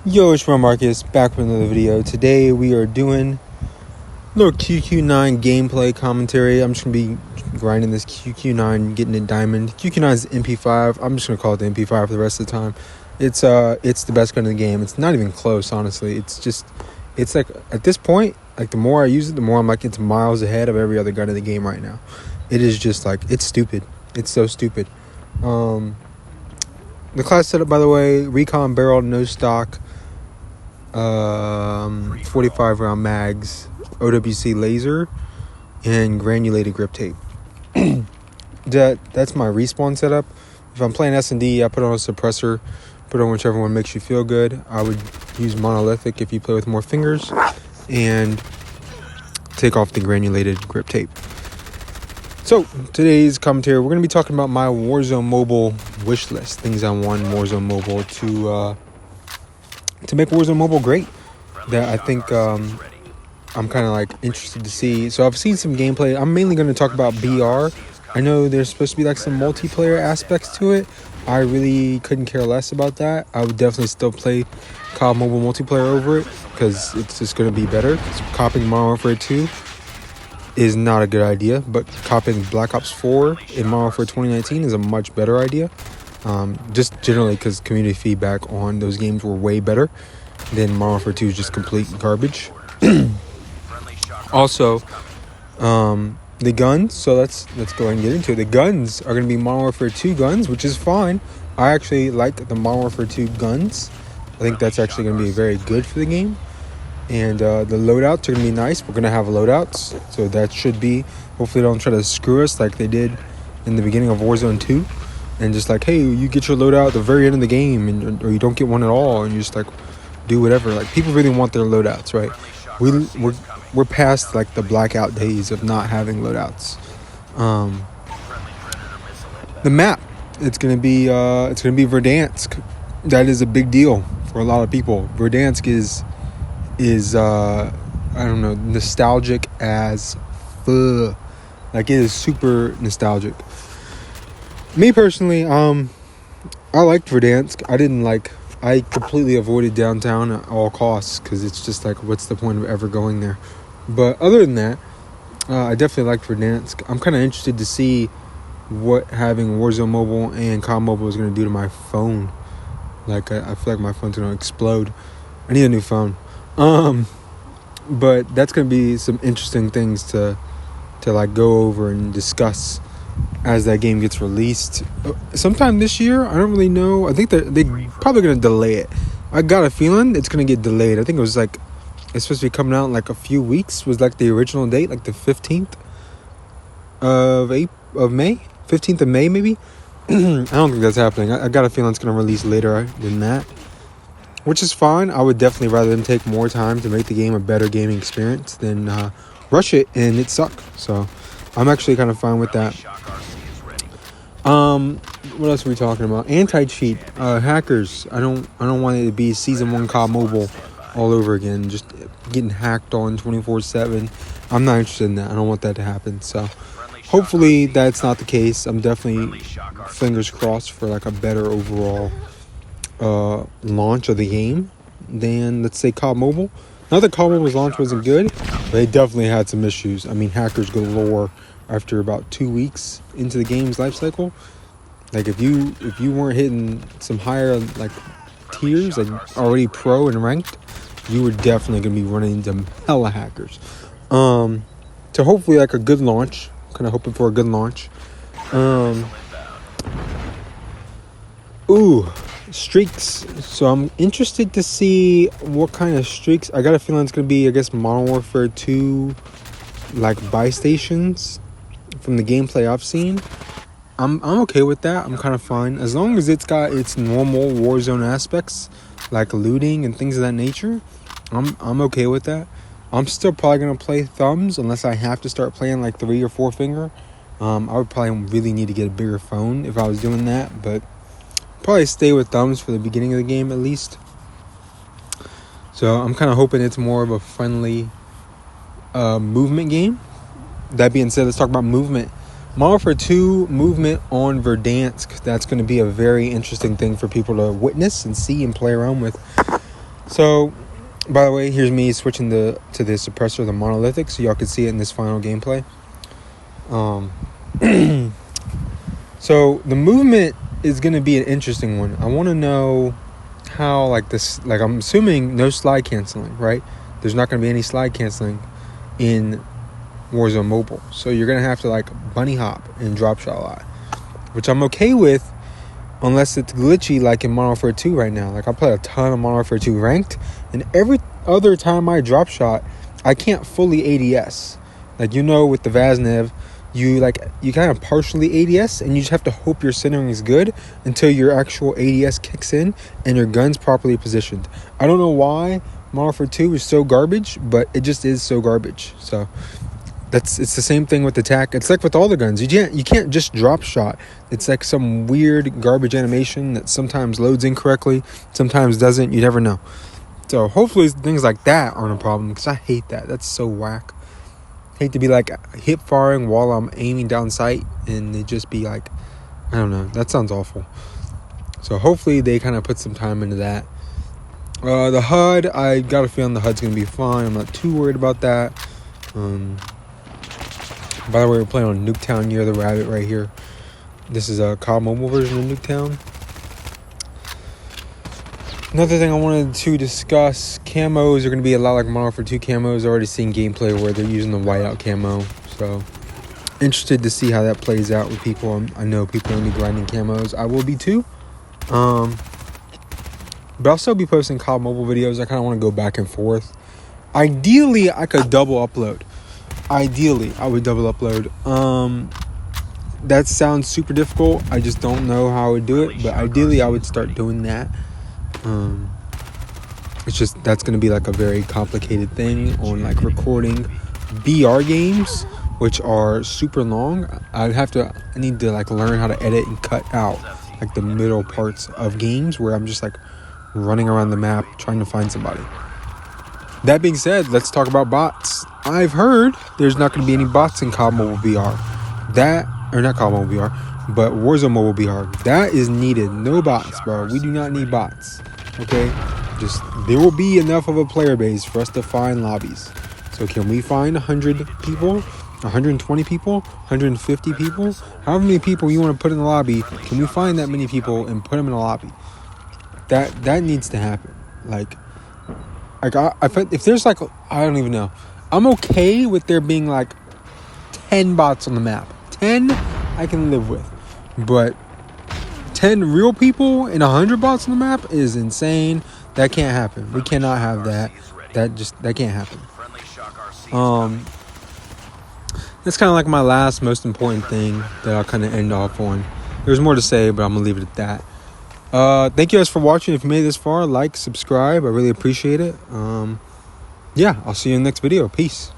Yo, it's Marcus, back with another video. Today we are doing a little QQ9 gameplay commentary. I'm just going to be grinding this QQ9, getting it diamond. QQ9 is MP5. I'm just going to call it the MP5 for the rest of the time. It's the best gun in the game. It's not even close, honestly. It's like, at this point, like the more I use it, the more I'm like, it's miles ahead of every other gun in the game right now. It is just like, it's stupid. It's so stupid. The class setup, by the way, recon barrel, no stock. 45 round mags, OWC laser, and granulated grip tape. That's my respawn setup. If I'm playing S&D, I put on a suppressor, put on whichever one makes you feel good. I would use monolithic if you play with more fingers, and take off the granulated grip tape. So today's commentary, we're going to be talking about my Warzone mobile wish list, things I want Warzone mobile to make Warzone mobile great, that I think I'm kind of like interested to see. So I've seen some gameplay. I'm mainly going to talk about BR. I know there's supposed to be like some multiplayer aspects to it. I really couldn't care less about that. I would definitely still play COD mobile multiplayer over it, because it's just going to be better. Copying Modern Warfare 2 is not a good idea, but copying Black Ops 4 in Modern Warfare 2019 is a much better idea. Just generally because community feedback on those games were way better than Modern Warfare 2 is just complete garbage. Also, the guns. So let's go ahead and get into it. The guns are going to be Modern Warfare 2 guns, which is fine. I actually like the Modern Warfare 2 guns. I think that's actually going to be very good for the game. And the loadouts are going to be nice. We're going to have loadouts, so that should be. Hopefully, they don't try to screw us like they did in the beginning of Warzone 2. And just like, hey, you get your loadout at the very end of the game, or you don't get one at all, and you just like do whatever. Like, people really want their loadouts, right? We're past like the blackout days of not having loadouts. The map, it's gonna be Verdansk. That is a big deal for a lot of people. Verdansk is I don't know, nostalgic as fuck. Like, it is super nostalgic. Me personally, I liked Verdansk. I completely avoided downtown at all costs, because it's just like, what's the point of ever going there? But other than that, I definitely liked Verdansk. I'm kind of interested to see what having Warzone mobile and COD mobile is going to do to my phone. Like, I feel like my phone's going to explode. I need a new phone. But that's going to be some interesting things to like go over and discuss as that game gets released sometime this year. I don't really know. I think they're probably going to delay it. I got a feeling it's going to get delayed. I think it's supposed to be coming out in like a few weeks, was like the original date, like the 15th of May, 15th of May maybe. I don't think that's happening. I got a feeling it's going to release later than that, which is fine. I would definitely rather them take more time to make the game a better gaming experience than rush it and it suck. So I'm actually kind of fine with that. What else are we talking about? Anti-cheat, hackers. I don't want it to be Season 1 COD Mobile all over again, just getting hacked on 24/7. I'm not interested in that. I don't want that to happen. So hopefully that's not the case. I'm definitely fingers crossed for like a better overall launch of the game than, let's say, COD Mobile. Not that COD Mobile's launch wasn't good, but they definitely had some issues. I mean, hackers galore after about 2 weeks into the game's life cycle. Like, if you weren't hitting some higher like tiers, like already pro and ranked, you were definitely gonna be running into hella hackers. So hopefully like a good launch. Kind of hoping for a good launch. Streaks. So I'm interested to see what kind of streaks. I got a feeling it's gonna be, I guess, Modern Warfare 2 like buy stations from the gameplay I've seen. I'm okay with that. I'm kind of fine as long as it's got its normal Warzone aspects, like looting and things of that nature. I'm okay with that. I'm still probably gonna play thumbs unless I have to start playing like 3 or 4 finger. I would probably really need to get a bigger phone if I was doing that, but probably stay with thumbs for the beginning of the game at least. So I'm kind of hoping it's more of a friendly movement game. That being said, let's talk about movement. Modern Warfare 2 movement on Verdansk. That's going to be a very interesting thing for people to witness and see and play around with. So, by the way, here's me switching to the suppressor, the monolithic, so y'all can see it in this final gameplay. So the movement is going to be an interesting one. I want to know how, like this, like I'm assuming no slide canceling, right? There's not going to be any slide canceling in Warzone Mobile. So you're going to have to like bunny hop and drop shot a lot, which I'm okay with unless it's glitchy like in Modern Warfare 2 right now. Like I play a ton of Modern Warfare 2 ranked, and every other time I drop shot, I can't fully ADS. Like, you know, with the Vaznev, you kind of partially ADS, and you just have to hope your centering is good until your actual ADS kicks in and your gun's properly positioned. I don't know why Modern Warfare 2 is so garbage, but it just is so garbage. So it's the same thing with attack. It's like with all the guns. You can't just drop shot. It's like some weird garbage animation that sometimes loads incorrectly, sometimes doesn't. You never know. So hopefully things like that aren't a problem, because I hate that. That's so whack. Hate to be like hip firing while I'm aiming down sight and it just be like, I don't know. That sounds awful. So hopefully they kind of put some time into that. The HUD, I got a feeling the HUD's going to be fine. I'm not too worried about that. By the way, we're playing on Nuketown Near the Rabbit right here. This is a COD mobile version of Nuketown. Another thing I wanted to discuss, camos are going to be a lot like Modern Warfare 2 camos. I've already seen gameplay where they're using the whiteout camo. So, interested to see how that plays out with people. I know people are going to be grinding camos. I will be too. But I'll still be posting COD mobile videos. I kind of want to go back and forth. Ideally, I could double upload. Ideally, I would double upload. That sounds super difficult. I just don't know how I would do it. But ideally, I would start doing that. It's just that's going to be like a very complicated thing on like recording BR games, which are super long. I need to like learn how to edit and cut out like the middle parts of games where I'm just like running around the map trying to find somebody. That being said, let's talk about bots. I've heard there's not going to be any bots in COD Mobile BR. Not COD Mobile BR, but Warzone Mobile BR. That is needed. No bots, bro. We do not need bots. Okay? Just, there will be enough of a player base for us to find lobbies. So can we find 100 people? 120 people? 150 people? However many people you want to put in the lobby, can we find that many people and put them in a lobby? That needs to happen. If there's like, I don't even know. I'm okay with there being like 10 bots on the map. 10 I can live with. But 10 real people and 100 bots on the map is insane. That can't happen. We cannot have that. That can't happen. That's kind of like my last most important thing that I'll kind of end off on. There's more to say, but I'm going to leave it at that. Thank you guys for watching. If you made it this far, like, subscribe. I really appreciate it. Yeah, I'll see you in the next video. Peace.